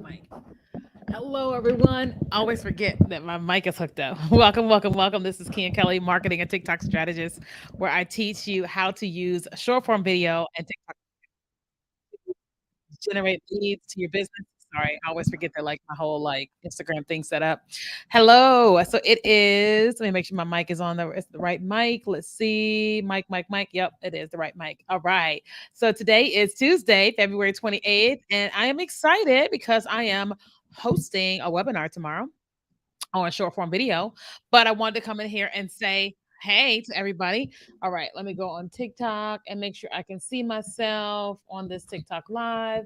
Mic. Hello, everyone. Always forget that my mic is hooked up. Welcome, welcome, welcome. This is Kian Kelly, marketing and TikTok strategist, where I teach you how to use short form video and TikTok to generate leads to your business. Sorry, I always forget that like my whole like Instagram thing set up. Hello. So it is. Let me make sure my mic is on it's the right mic. Let's see. Mic. Yep, it is the right mic. All right. So today is Tuesday, February 28th, and I am excited because I am hosting a webinar tomorrow on short form video. But I wanted to come in here and say hey to everybody. All right, let me go on TikTok and make sure I can see myself on this TikTok live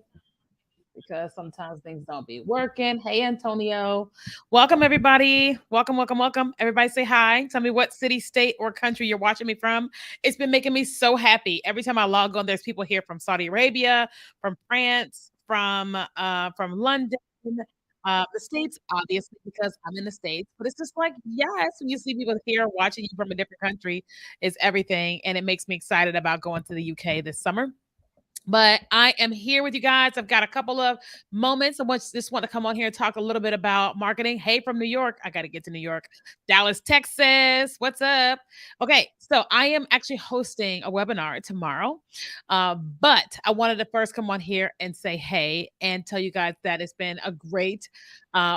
because sometimes things don't be working. Hey, Antonio. Welcome, everybody. Welcome, welcome, welcome. Everybody say hi. Tell me what city, state, or country you're watching me from. It's been making me so happy. Every time I log on, there's people here from Saudi Arabia, from France, from London. The states, obviously, because I'm in the states, but it's just like, yes, when you see people here watching you from a different country, is everything, and it makes me excited about going to the UK this summer. But I am here with you guys. I've got a couple of moments. I just want to come on here and talk a little bit about marketing. Hey, from New York. I got to get to New York. Dallas, Texas. What's up? Okay, so I am actually hosting a webinar tomorrow. But I wanted to first come on here and say hey and tell you guys that it's been a great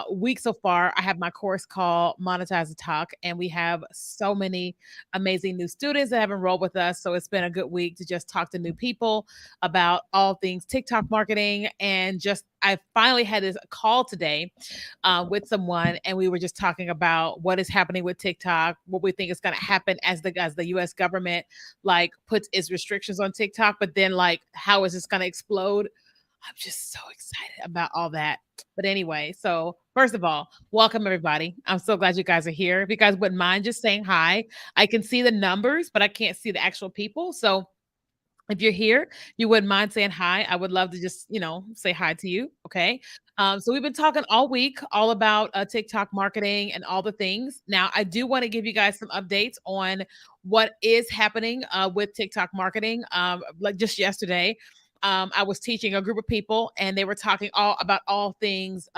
week so far. I have my course called Monetize the Talk, and we have so many amazing new students that have enrolled with us. So it's been a good week to just talk to new people about all things TikTok marketing. And just, I finally had this call today with someone, and we were just talking about what is happening with TikTok, what we think is going to happen as the U.S. government like puts its restrictions on TikTok, but then like how is this going to explode? I'm just so excited about all that. But anyway, so first of all, welcome everybody. I'm so glad you guys are here. If you guys wouldn't mind just saying hi, I can see the numbers, but I can't see the actual people. So if you're here, you wouldn't mind saying hi. I would love to just, say hi to you. Okay. So we've been talking all week all about TikTok marketing and all the things. Now, I do want to give you guys some updates on what is happening with TikTok marketing. Like just yesterday, I was teaching a group of people and they were talking all about all things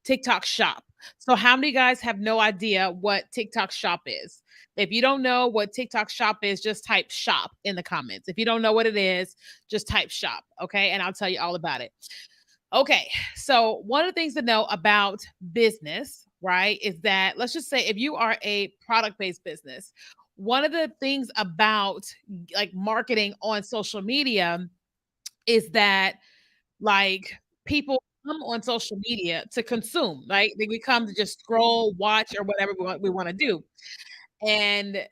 TikTok shop. So, how many guys have no idea what TikTok shop is? If you don't know what TikTok shop is, just type shop in the comments. If you don't know what it is, just type shop. Okay. And I'll tell you all about it. Okay. So, one of the things to know about business, right, is that let's just say if you are a product based business, one of the things about like marketing on social media is that like people come on social media to consume, right? We come to just scroll, watch, or whatever we want to do. And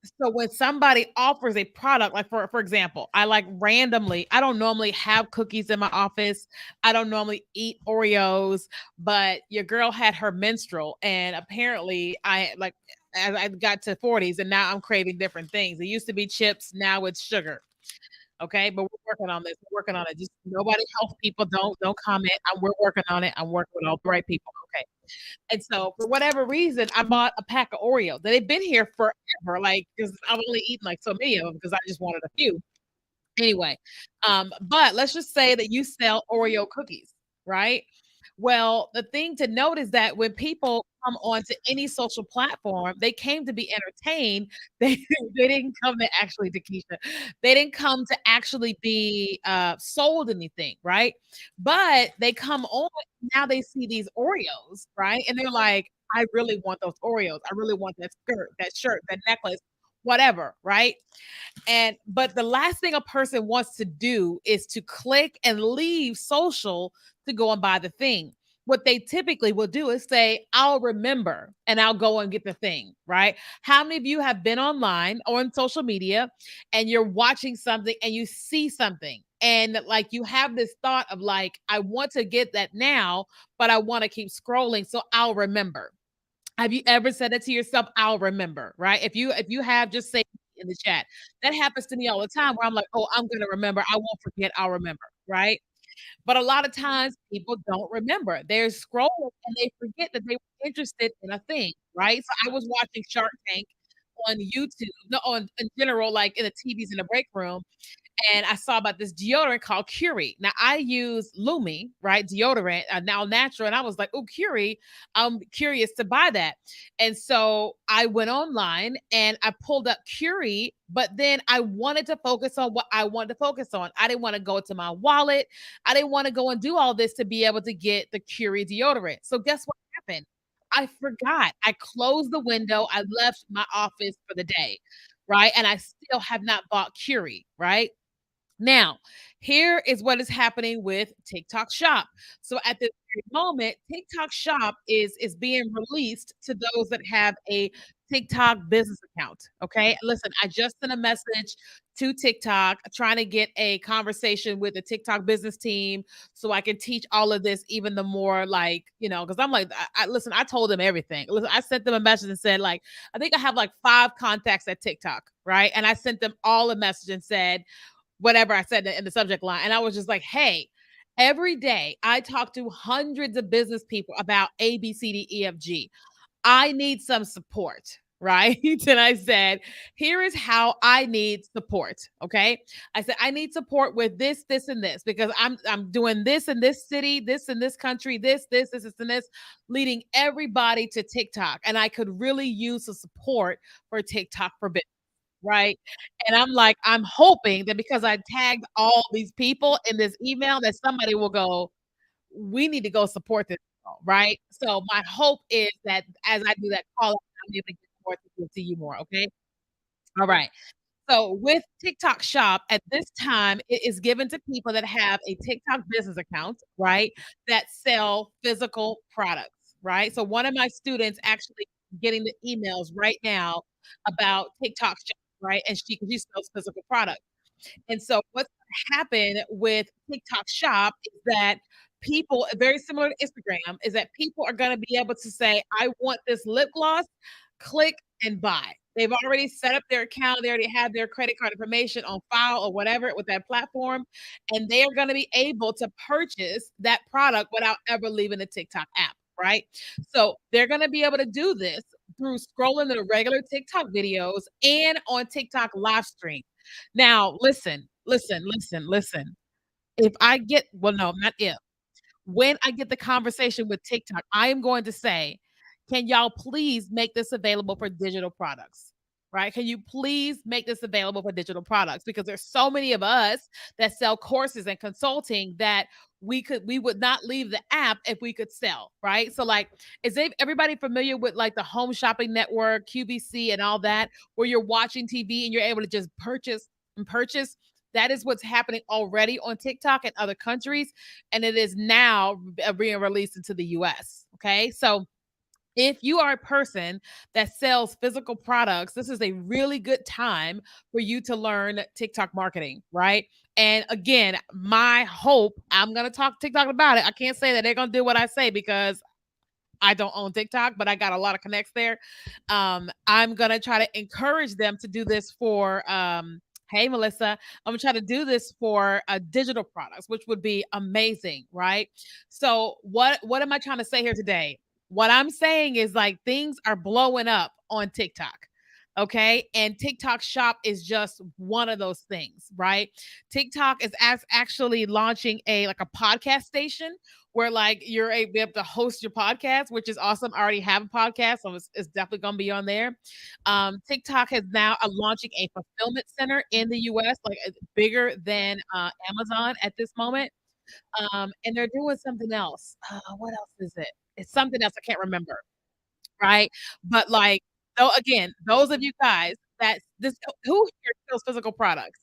so when somebody offers a product, like for example, I like randomly, I don't normally have cookies in my office. I don't normally eat Oreos, but your girl had her menstrual, and apparently I like as I got to 40s and now I'm craving different things. It used to be chips, now it's sugar. Okay, but we're working on this. We're working on it. Just nobody health people don't comment. We're working on it. I'm working with all the right people. Okay. And so for whatever reason, I bought a pack of Oreos. They've been here forever, like because I've only eaten like so many of them because I just wanted a few. Anyway, but let's just say that you sell Oreo cookies, right? Well, the thing to note is that when people come onto any social platform, they came to be entertained. They didn't come to actually, Keisha, they didn't come to actually be sold anything, right? But they come on now, they see these Oreos, right? And they're like, I really want those Oreos. I really want that skirt, that shirt, that necklace, whatever, right? And but the last thing a person wants to do is to click and leave social to go and buy the thing. What they typically will do is say, I'll remember and I'll go and get the thing, right? How many of you have been online or on social media and you're watching something and you see something and like you have this thought of like, I want to get that now, but I want to keep scrolling, so I'll remember. Have you ever said it to yourself? I'll remember, right? If you have, just say in the chat. That happens to me all the time where I'm like, oh, I'm gonna remember. I won't forget, I'll remember, right? But a lot of times people don't remember. They're scrolling and they forget that they were interested in a thing, right? So I was watching Shark Tank on YouTube, no, on in general, like in the TVs in the break room, and I saw about this deodorant called Curie. Now I use Lumi, right? Deodorant, now natural. And I was like, oh, Curie, I'm curious to buy that. And so I went online and I pulled up Curie, but then I wanted to focus on what I wanted to focus on. I didn't want to go to my wallet. I didn't want to go and do all this to be able to get the Curie deodorant. So guess what happened? I forgot. I closed the window. I left my office for the day, right? And I still have not bought Curie, right? Now, here is what is happening with TikTok Shop. So at this very moment, TikTok Shop is being released to those that have a TikTok business account. Okay. Listen, I just sent a message to TikTok trying to get a conversation with the TikTok business team so I can teach all of this even the more like, because I'm like, listen, I told them everything. Listen, I sent them a message and said, like, I think I have like 5 contacts at TikTok, right? And I sent them all a message and said, whatever I said in the subject line. And I was just like, hey, every day I talk to hundreds of business people about A, B, C, D, E, F, G. I need some support. Right. And I said, here is how I need support. Okay. I said, I need support with this, and this, because I'm doing this in this city, this in this country, this, and this, leading everybody to TikTok. And I could really use the support for TikTok for business. Right? And I'm like, I'm hoping that because I tagged all these people in this email that somebody will go, "We need to go support this girl," right? So my hope is that as I do that call, I'm able to get more people to you more, okay? All right. So with TikTok Shop, at this time, it is given to people that have a TikTok business account, right? That sell physical products, right? So one of my students actually getting the emails right now about TikTok Shop, right? And she sells physical products. And so what's gonna happen with TikTok Shop is that people very similar to Instagram, is that people are gonna be able to say, "I want this lip gloss," click and buy. They've already set up their account, they already have their credit card information on file or whatever with that platform, and they are gonna be able to purchase that product without ever leaving the TikTok app, right? So, they're gonna be able to do this through scrolling the regular TikTok videos and on TikTok live stream. Now, listen. If I get well, no, not if. When I get the conversation with TikTok, I am going to say, "Can y'all please make this available for digital products?" Right? Can you please make this available for digital products? Because there's so many of us that sell courses and consulting that we would not leave the app if we could sell, right? So like, everybody familiar with like the home shopping network, QVC and all that, where you're watching TV and you're able to just purchase and purchase? That is what's happening already on TikTok and other countries, and it is now being released into the US. Okay. So if you are a person that sells physical products, this is a really good time for you to learn TikTok marketing, right? And again, my hope, I'm going to talk to TikTok about it. I can't say that they're going to do what I say because I don't own TikTok, but I got a lot of connects there. I'm going to try to encourage them to do this for hey Melissa, I'm gonna try to do this for digital products, which would be amazing, right? So what am I trying to say here today? What I'm saying is like things are blowing up on TikTok. Okay. And TikTok Shop is just one of those things, right? TikTok is actually launching a podcast station where like you're able to host your podcast, which is awesome. I already have a podcast, so it's definitely gonna be on there. TikTok has now launching a fulfillment center in the US, like it's bigger than Amazon at this moment. And they're doing something else. What else is it? It's something else I can't remember. Right? But, like, so again, those of you guys that this who here sells physical products?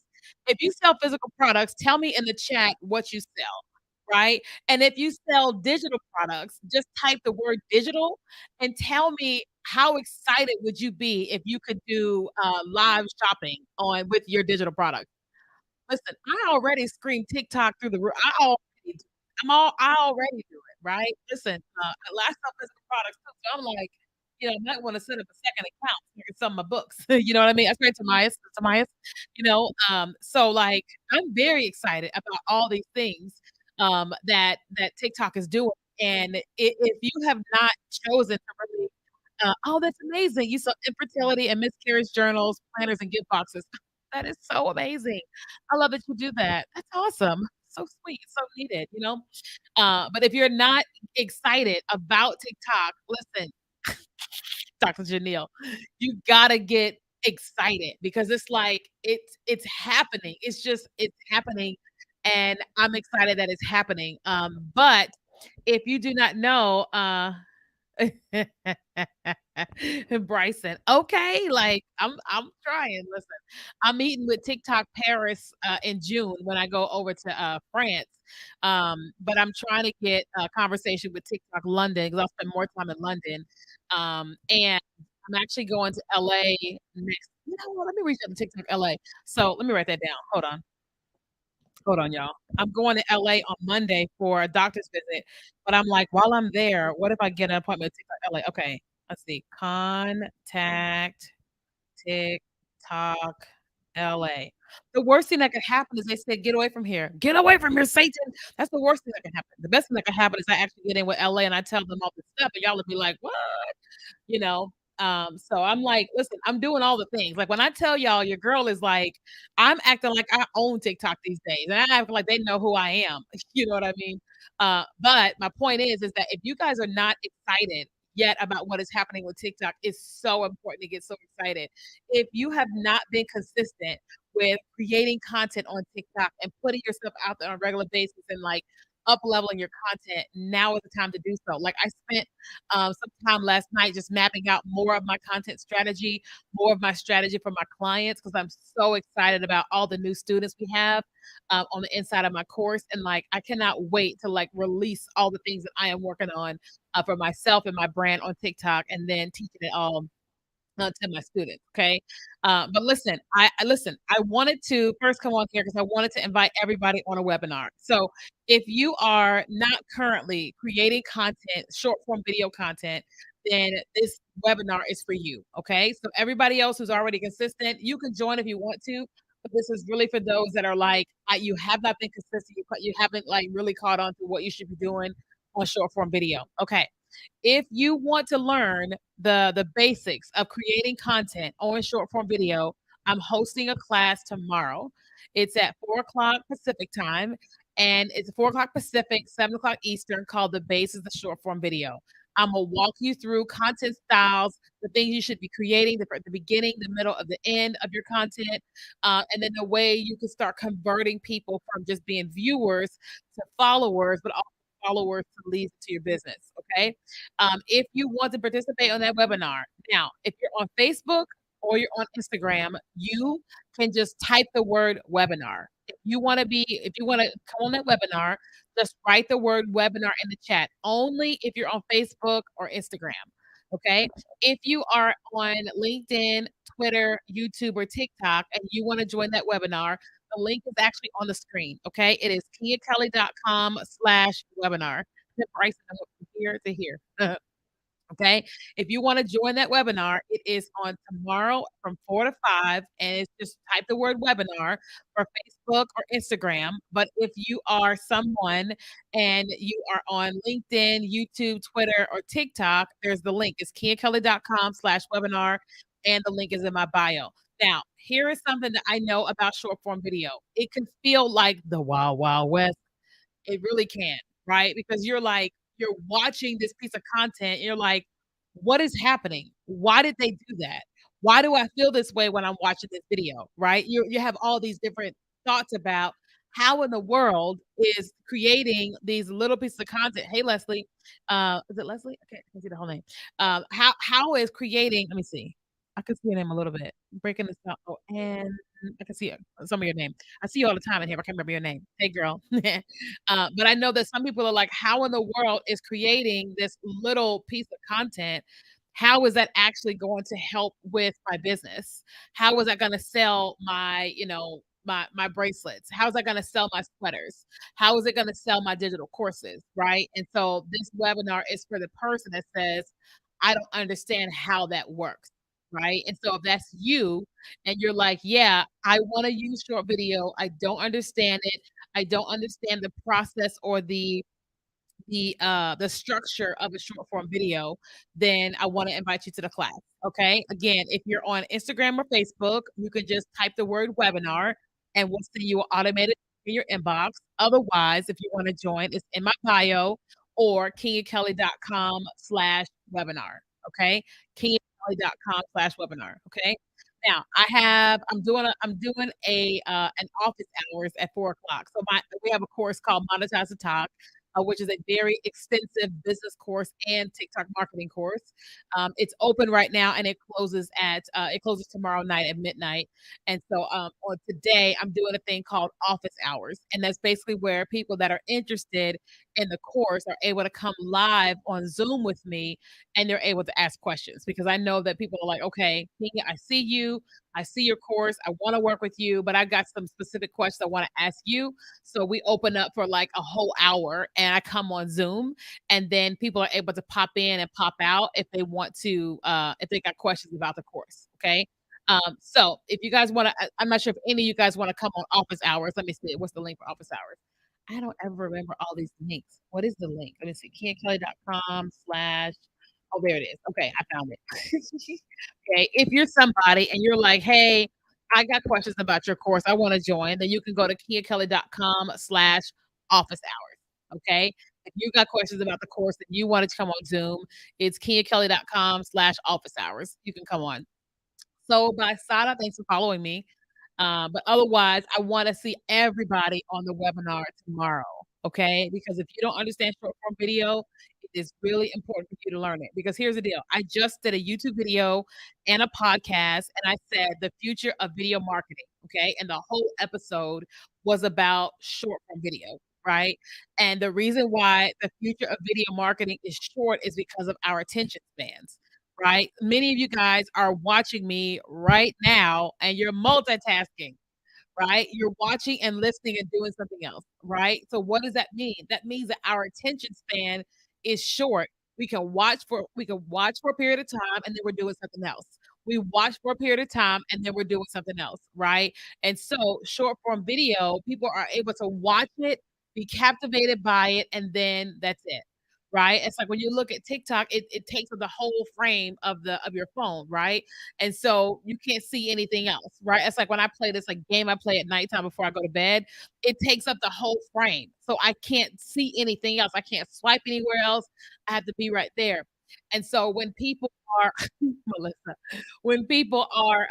If you sell physical products, tell me in the chat what you sell, right? And if you sell digital products, just type the word digital and tell me how excited would you be if you could do, live shopping on with your digital product. Listen, I already scream TikTok through the roof. I already do it, right? Listen, I sell physical products too, so I'm like, I might wanna set up a second account so I can sell my books. You know what I mean? I swear to Myas, so, like, I'm very excited about all these things, that TikTok is doing, and if you have not chosen to really oh, that's amazing. You sell infertility and miscarriage journals, planners, and gift boxes. That is so amazing. I love that you do that. That's awesome. So sweet, so needed, you know? But if you're not excited about TikTok, listen, Dr. Janelle, you gotta get excited because it's like it's happening. It's just it's happening, and I'm excited that it's happening. But if you do not know, Bryson, okay, like I'm trying. Listen, I'm meeting with TikTok Paris in June when I go over to France. But I'm trying to get a conversation with TikTok London because I'll spend more time in London. And I'm actually going to LA next. You know what? Let me reach out to TikTok LA. So let me write that down. Hold on. Hold on, y'all. I'm going to LA on Monday for a doctor's visit, but I'm like, while I'm there, what if I get an appointment with TikTok LA? Okay, let's see. Contact TikTok LA. The worst thing that could happen is they said, "Get away from here. Get away from here, Satan." That's the worst thing that can happen. The best thing that can happen is I actually get in with LA and I tell them all this stuff, and y'all will be like, "What?" You know? So I'm like, listen, I'm doing all the things. Like when I tell y'all your girl is like, I'm acting like I own TikTok these days, and I act like they know who I am. You know what I mean? But my point is that if you guys are not excited yet about what is happening with TikTok, it's so important to get so excited. If you have not been consistent with creating content on TikTok and putting yourself out there on a regular basis and like up leveling your content, now is the time to do so. Like I spent some time last night just mapping out more of my content strategy, more of my strategy for my clients because I'm so excited about all the new students we have on the inside of my course, and like I cannot wait to like release all the things that I am working on for myself and my brand on TikTok, and then teaching it all to my students. Okay. But listen, listen, I wanted to first come on here because I wanted to invite everybody on a webinar. So if you are not currently creating content, short form video content, then this webinar is for you. Okay. So everybody else who's already consistent, you can join if you want to. But this is really for those that are like, you have not been consistent. You haven't like really caught on to what you should be doing on short form video. Okay. If you want to learn the basics of creating content on short form video, I'm hosting a class tomorrow. It's at 4 o'clock Pacific time, and it's 4 o'clock Pacific, 7 o'clock Eastern, called The Basis of Short Form Video. I'm gonna walk you through content styles, the things you should be creating, the beginning, the middle, of the end of your content, and then the way you can start converting people from just being viewers to followers, but also followers to leads to your business. Okay. If you want to participate on that webinar, now, if you're on Facebook or you're on Instagram, you can just type the word webinar. If you want to come on that webinar, just write the word webinar in the chat, only if you're on Facebook or Instagram. Okay. If you are on LinkedIn, Twitter, YouTube, or TikTok, and you want to join that webinar, the link is actually on the screen. Okay. It is kiakelly.com/webinar. Bryson, from here to here. Okay. If you want to join that webinar, it is on tomorrow from 4 to 5. And it's just type the word webinar for Facebook or Instagram. But if you are someone and you are on LinkedIn, YouTube, Twitter, or TikTok, there's the link. It's kiakelly.com/webinar. And the link is in my bio. Now, here is something that I know about short form video. It can feel like the wild, wild west. It really can, right? Because you're watching this piece of content, and you're like, "What is happening? Why did they do that? Why do I feel this way when I'm watching this video?" Right? You have all these different thoughts about how in the world is creating these little pieces of content. Hey, Leslie, is it Leslie? I can't see the whole name. How is creating? Let me see. I can see your name a little bit. Breaking this up. Oh, and I can see some of your name. I see you all the time in here. I can't remember your name. Hey, girl. But I know that some people are like, how in the world is creating this little piece of content? How is that actually going to help with my business? How is that going to sell my, my bracelets? How is that going to sell my sweaters? How is it going to sell my digital courses? Right. And so this webinar is for the person that says, I don't understand how that works. Right. And so if that's you, and you're like, "Yeah, I wanna use short video. I don't understand it. I don't understand the process or the structure of a short form video, then I want to invite you to the class. Okay. Again, if you're on Instagram or Facebook, you can just type the word webinar and we'll send you an automated in your inbox. Otherwise, if you want to join, it's in my bio or kenyakelly.com/webinar. Okay. kenyakelly.com/webinar. Okay. Now I'm doing a an office hours at 4 o'clock. So we have a course called Monetize the Talk, which is a very extensive business course and TikTok marketing course. It's open right now and it closes tomorrow night at midnight. And so on today, I'm doing a thing called office hours, and that's basically where people that are interested in the course are able to come live on Zoom with me, and they're able to ask questions because I know that people are like, okay, Kenya, I see your course, I want to work with you, but I got some specific questions I want to ask you. So we open up for like a whole hour and I come on Zoom and then people are able to pop in and pop out if they want to, if they got questions about the course. Okay. So if you guys want to, I'm not sure if any of you guys want to come on office hours. Let me see. What's the link for office hours? I don't ever remember all these links. What is the link? Let me see. KenyaKelly.com slash. Oh, there it is. Okay, I found it. Okay, if you're somebody and you're like, hey, I got questions about your course, I want to join, then you can go to KenyaKelly.com slash office hours. Okay. If you got questions about the course and you wanted to come on Zoom, it's KenyaKelly.com slash office hours. You can come on. So by Sada, thanks for following me. But otherwise, I want to see everybody on the webinar tomorrow. Okay. Because if you don't understand short form video, it is really important for you to learn it. Because here's the deal, I just did a YouTube video and a podcast, and I said the future of video marketing. Okay. And the whole episode was about short form video. Right. And the reason why the future of video marketing is short is because of our attention spans, right? Many of you guys are watching me right now and you're multitasking, right? You're watching and listening and doing something else, right? So what does that mean? That means that our attention span is short. We can watch for a period of time and then we're doing something else. We watch for a period of time and then we're doing something else, right? And so short form video, people are able to watch it, be captivated by it, and then that's it. Right. It's like when you look at TikTok, it takes up the whole frame of your phone, right? And so you can't see anything else, right? It's like when I play this like game I play at nighttime before I go to bed, it takes up the whole frame. So I can't see anything else. I can't swipe anywhere else. I have to be right there. And so when people are Melissa, when people are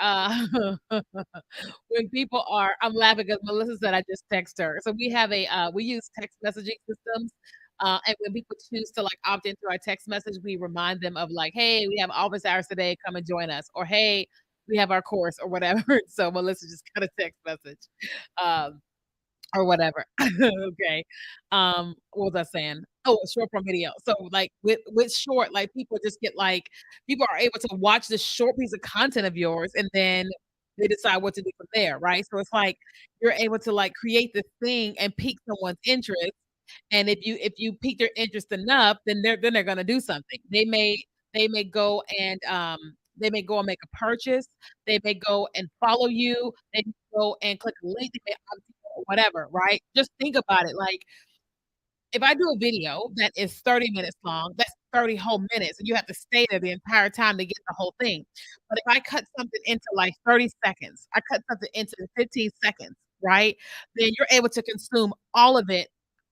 when people are I'm laughing because Melissa said I just text her. So we have we use text messaging systems. And when people choose to like opt into our text message, we remind them of like, hey, we have office hours today, come and join us, or hey, we have our course or whatever. So Melissa just got a text message. Um, or whatever. Okay. What was I saying? Oh, short form video. So like with short, like people are able to watch this short piece of content of yours and then they decide what to do from there, right? So it's like you're able to like create this thing and pique someone's interest. And if you pique their interest enough, then they're gonna do something. They may go and they may go and make a purchase. They may go and follow you. They may go and click a link. They may whatever, right? Just think about it. Like if I do a video that is 30 minutes long, that's 30 whole minutes, and you have to stay there the entire time to get the whole thing. But if I cut something into like 30 seconds, I cut something into 15 seconds, right? Then you're able to consume all of it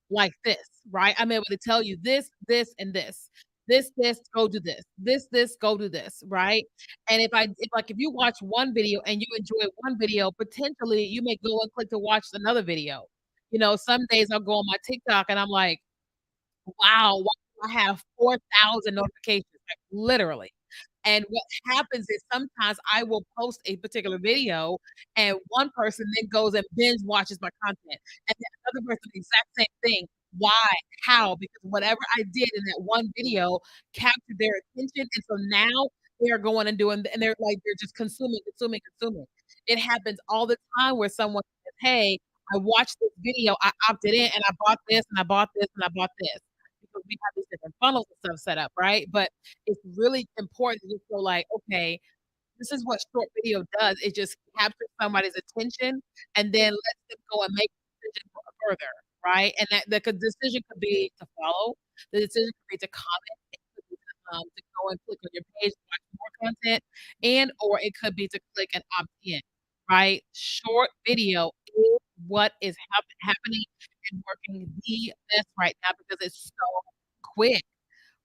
like this, right? I'm able to tell you this, this, and this. This, go do this. This, go do this, right? And if you watch one video and you enjoy one video, potentially you may go and click to watch another video. Some days I'll go on my TikTok and I'm like, wow, why do I have 4,000 notifications, like, literally. And what happens is sometimes I will post a particular video, and one person then goes and binge watches my content, and then another person, the exact same thing. Why? How? Because whatever I did in that one video captured their attention, and so now they are going and doing and they're just consuming, consuming, consuming. It happens all the time where someone says, "Hey, I watched this video, I opted in, and I bought this, and I bought this, and I bought this." Because we have these different funnels and stuff set up, right? But it's really important to just go like, okay, this is what short video does. It just captures somebody's attention and then lets them go and make a decision further, right? And that the decision could be to follow, The decision could be to comment, it could be to go and click on your page, watch more content, and or it could be to click and opt in, right? Short video is what is happening and working the best right now because it's so quick,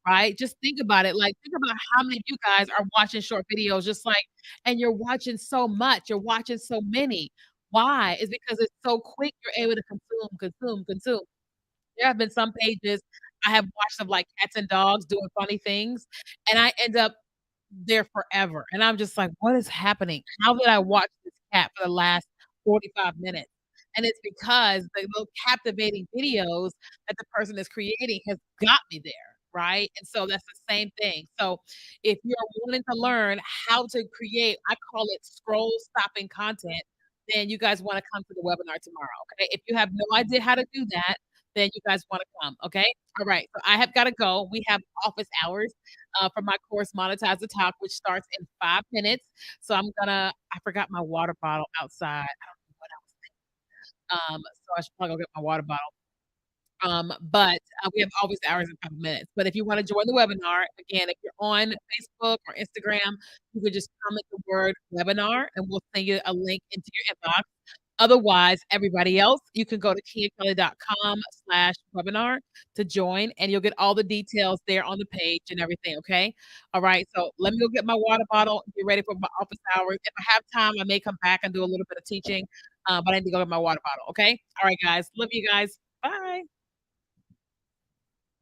right? Just think about it. Like, think about how many of you guys are watching short videos just like and you're watching so much, you're watching so many. Why? It's because it's so quick, you're able to consume, consume, consume. There have been some pages I have watched of, like, cats and dogs doing funny things, and I end up there forever, and I'm just like, "What is happening? How did I watch this cat for the last 45 minutes?" And it's because the little captivating videos that the person is creating has got me there, right? And so that's the same thing. So if you're wanting to learn how to create, I call it scroll stopping content, then you guys wanna come to the webinar tomorrow, okay? If you have no idea how to do that, then you guys wanna come, okay? All right, so I have gotta go. We have office hours for my course, Monetize the Talk, which starts in 5 minutes. So I'm gonna I forgot my water bottle outside. I don't know what I was so I should probably go get my water bottle. But we have office hours in 5 minutes. But if you wanna join the webinar, again, if you're on Facebook or Instagram, you could just comment the word webinar, and we'll send you a link into your inbox. Otherwise, everybody else, you can go to kiakelly.com/webinar to join, and you'll get all the details there on the page and everything, okay? All right, so let me go get my water bottle, get ready for my office hours. If I have time, I may come back and do a little bit of teaching, but I need to go get my water bottle, okay? All right, guys. Love you guys. Bye.